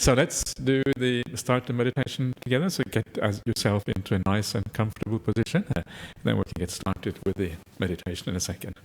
So let's start the meditation together. So get yourself into a nice and comfortable position. Then we can get started with the meditation in a second.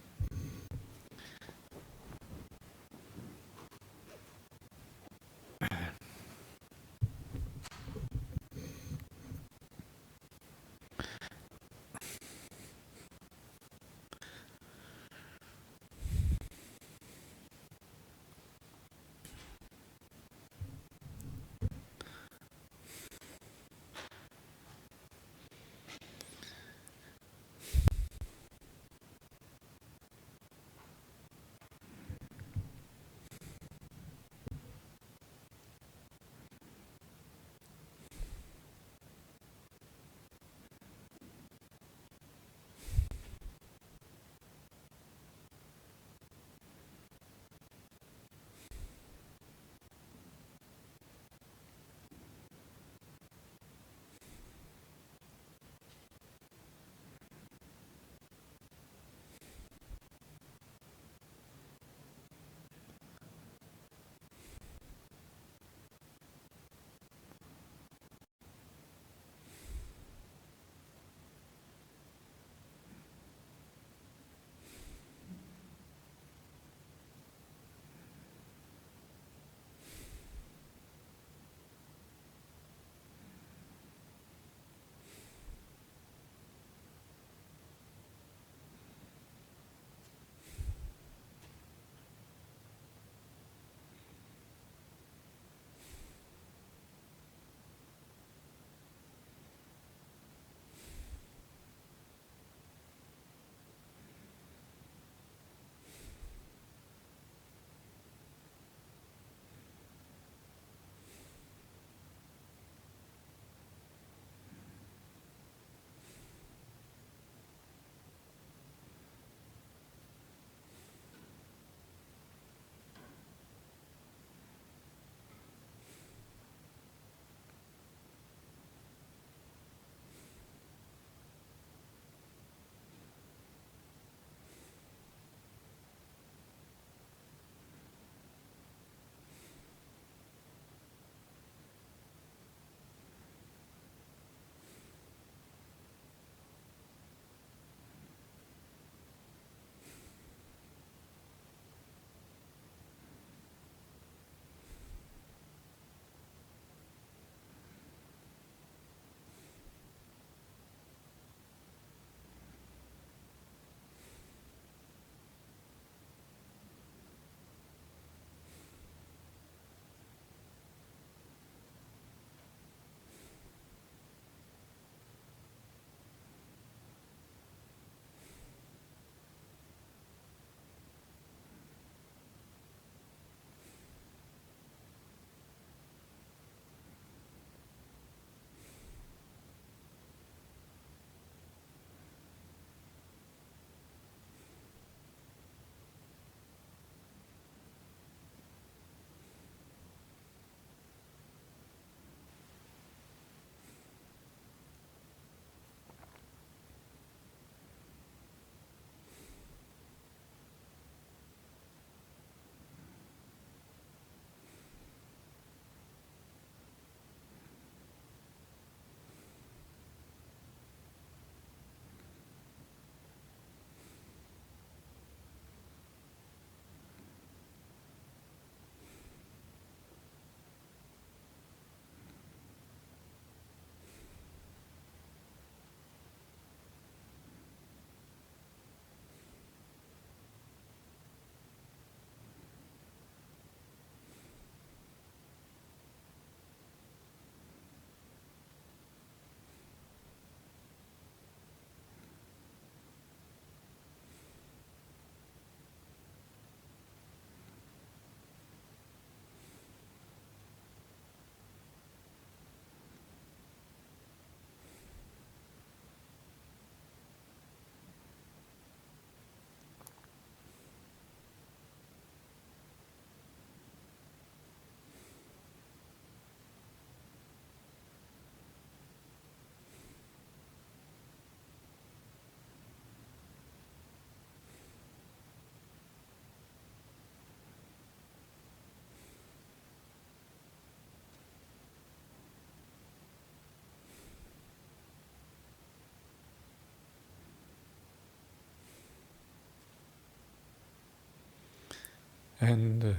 And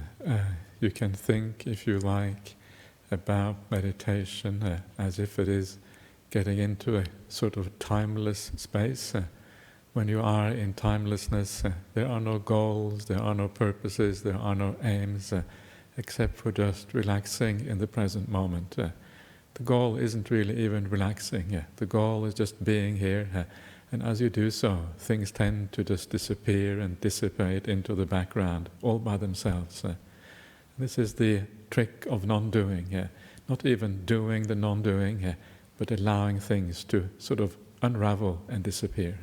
you can think, if you like, about meditation as if it is getting into a sort of timeless space. When you are in timelessness, there are no goals, there are no purposes, there are no aims, except for just relaxing in the present moment. The goal isn't really even relaxing. The goal is just being here. And as you do so, things tend to just disappear and dissipate into the background, all by themselves. This is the trick of non-doing. Not even doing the non-doing, but allowing things to sort of unravel and disappear.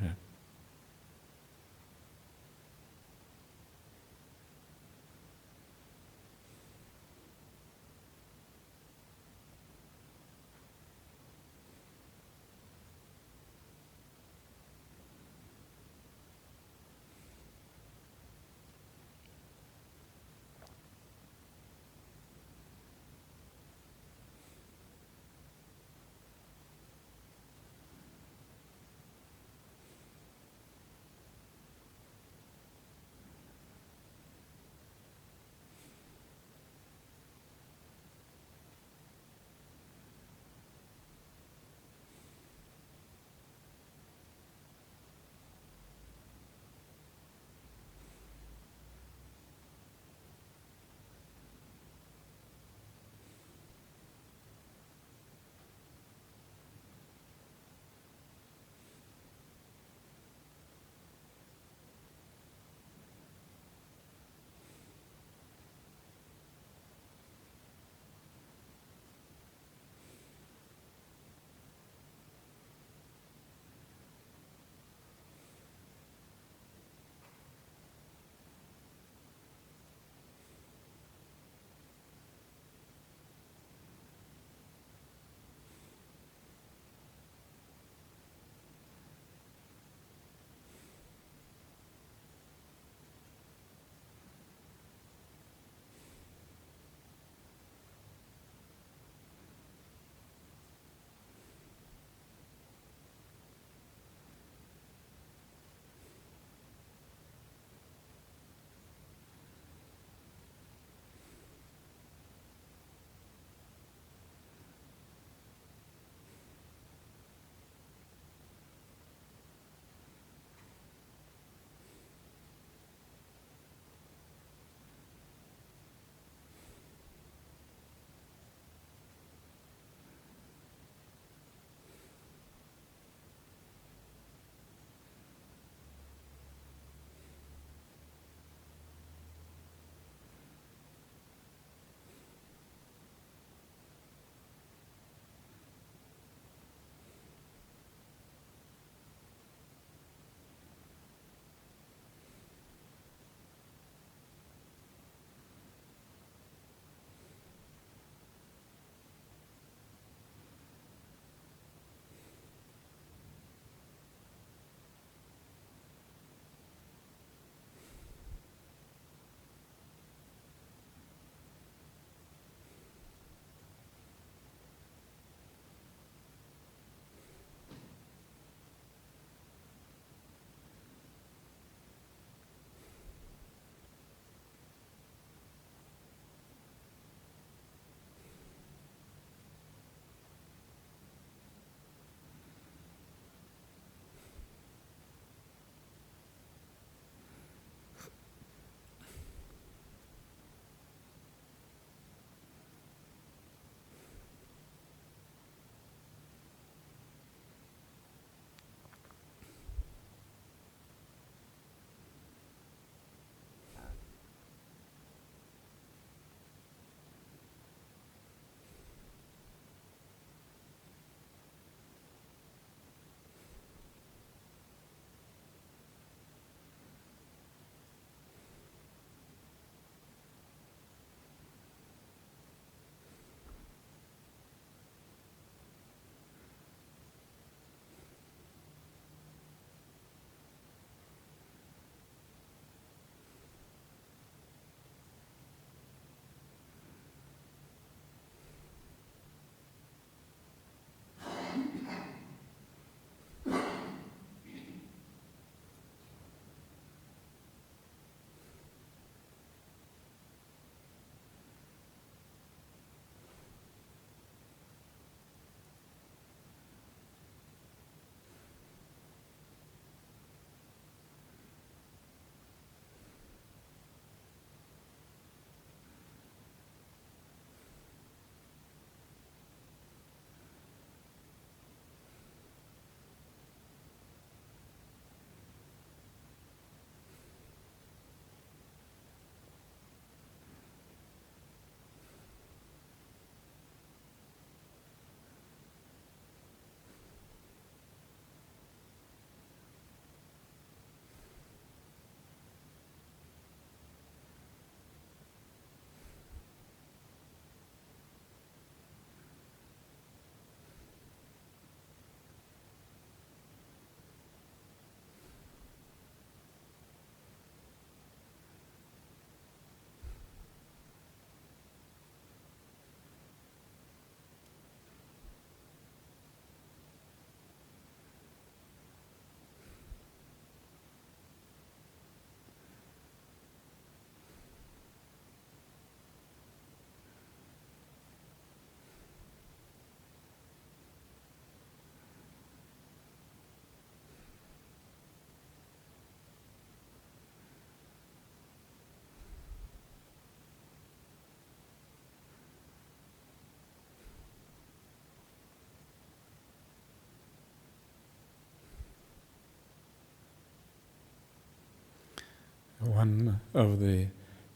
One of the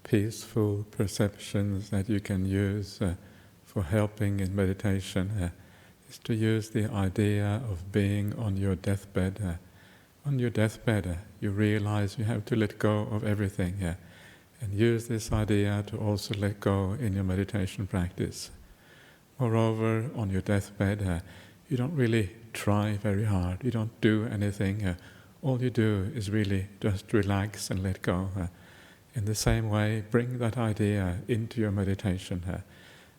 peaceful perceptions that you can use for helping in meditation is to use the idea of being on your deathbed. On your deathbed, you realize you have to let go of everything, and use this idea to also let go in your meditation practice. Moreover, on your deathbed, you don't really try very hard. You don't do anything. All you do is really just relax and let go. In the same way, bring that idea into your meditation.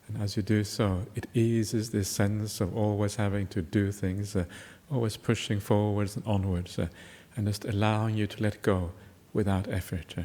And as you do so, it eases this sense of always having to do things, always pushing forwards and onwards, and just allowing you to let go without effort.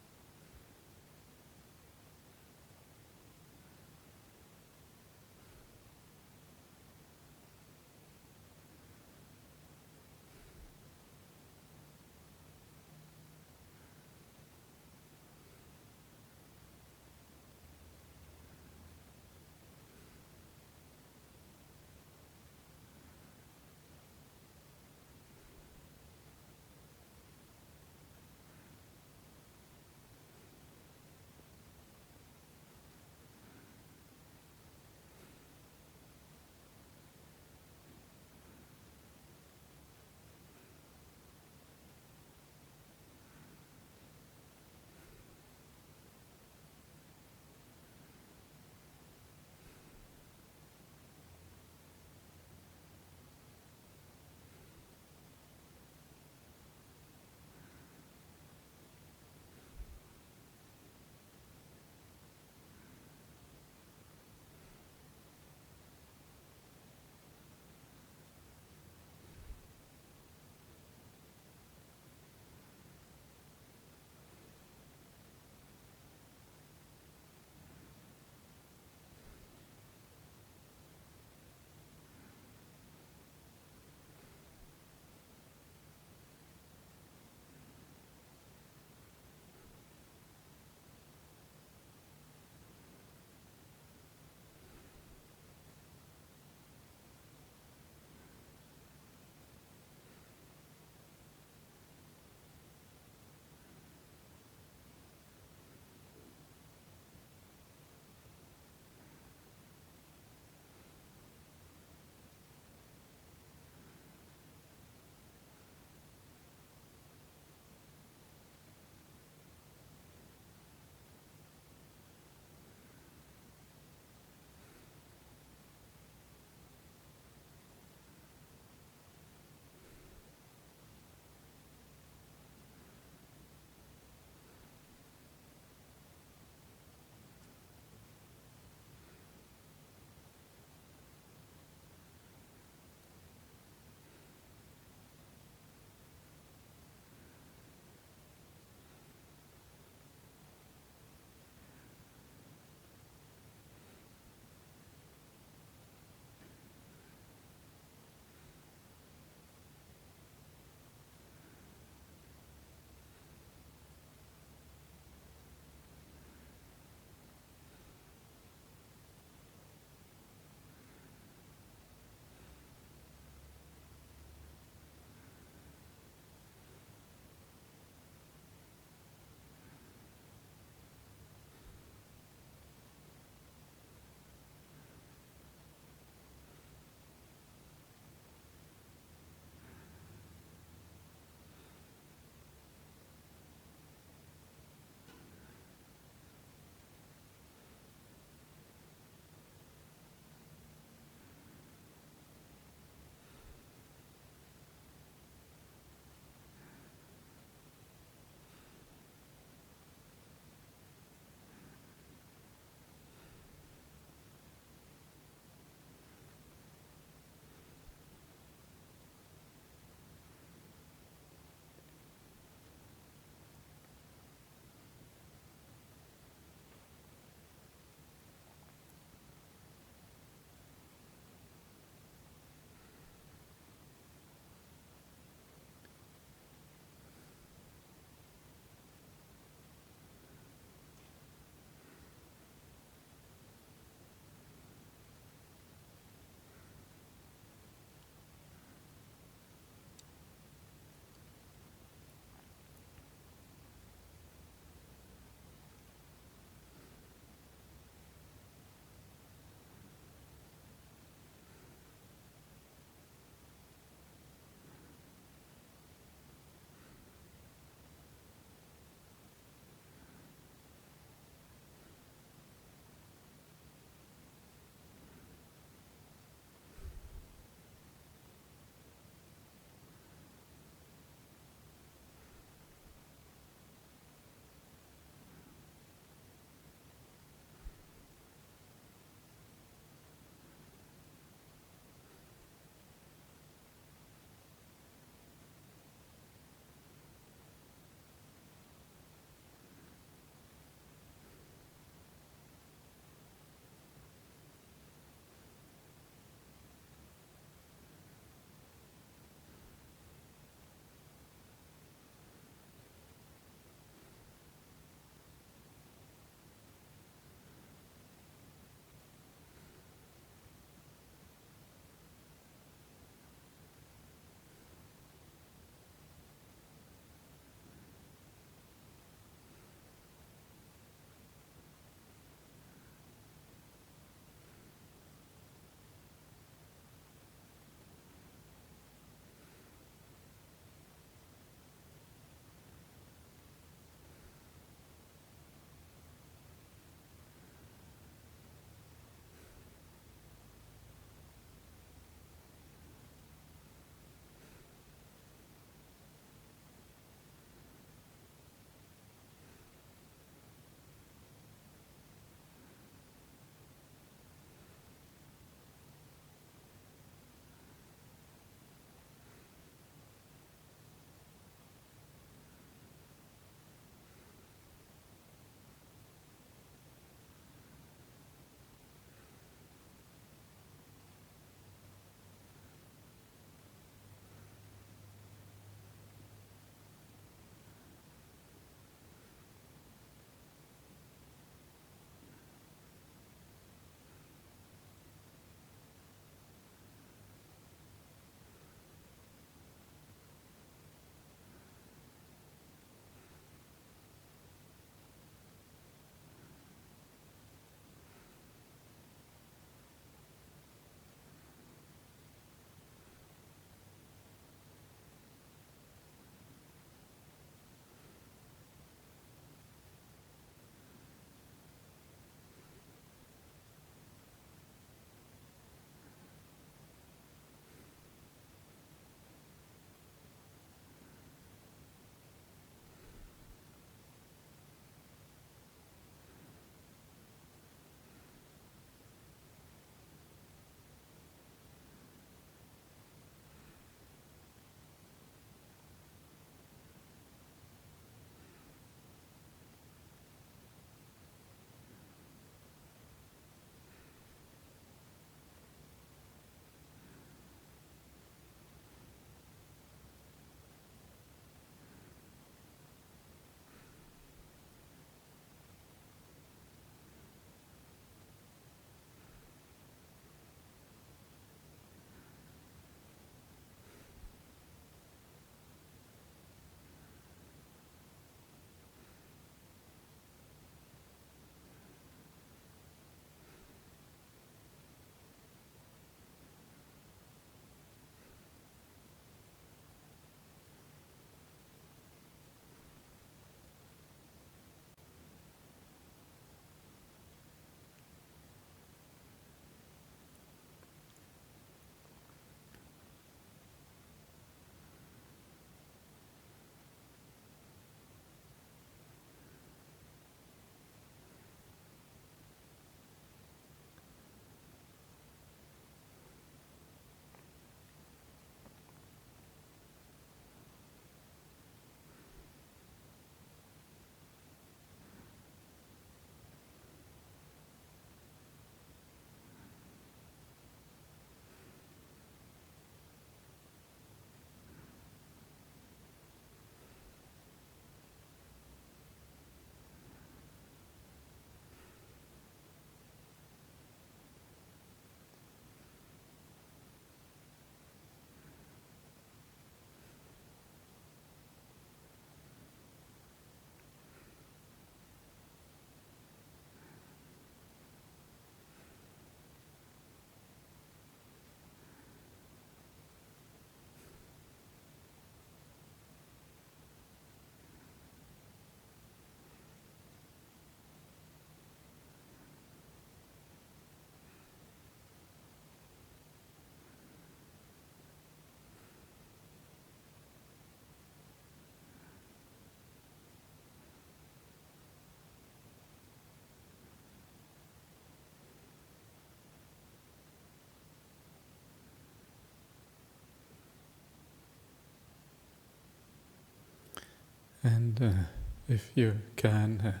And if you can,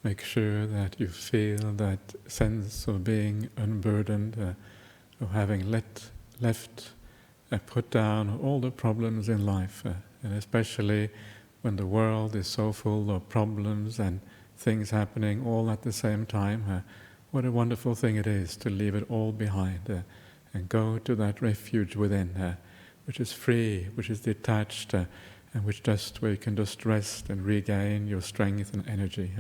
make sure that you feel that sense of being unburdened, of having left, put down all the problems in life, and especially when the world is so full of problems and things happening all at the same time. What a wonderful thing it is to leave it all behind and go to that refuge within, which is free, which is detached, and where you can just rest and regain your strength and energy.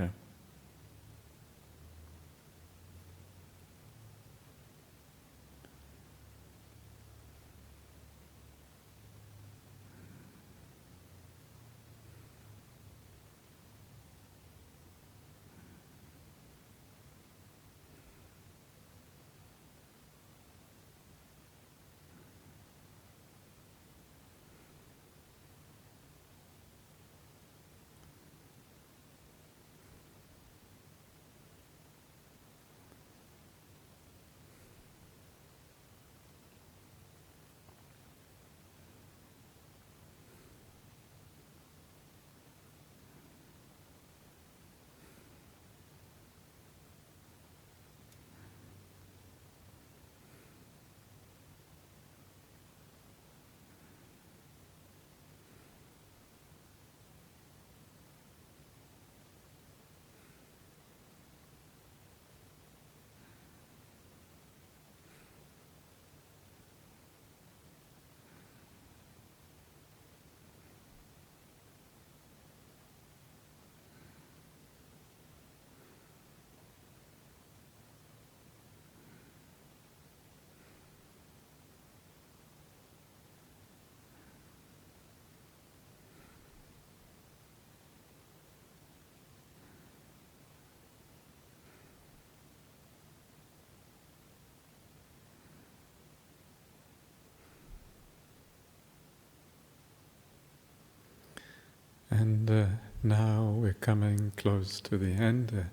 And now we're coming close to the end,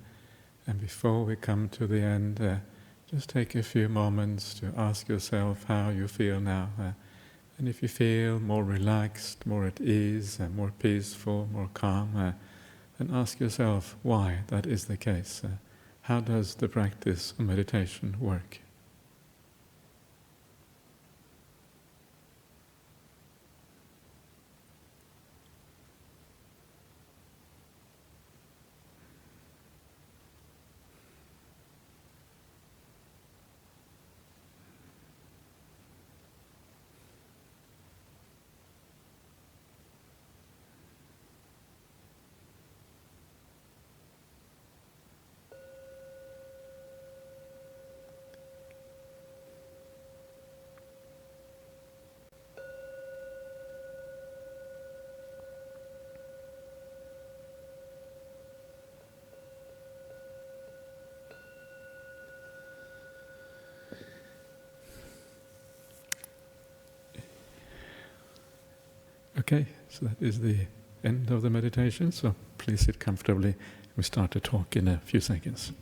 and before we come to the end, just take a few moments to ask yourself how you feel now. And if you feel more relaxed, more at ease, more peaceful, more calm, then ask yourself why that is the case. How does the practice of meditation work? Okay, so that is the end of the meditation, so please sit comfortably. We start to talk in a few seconds.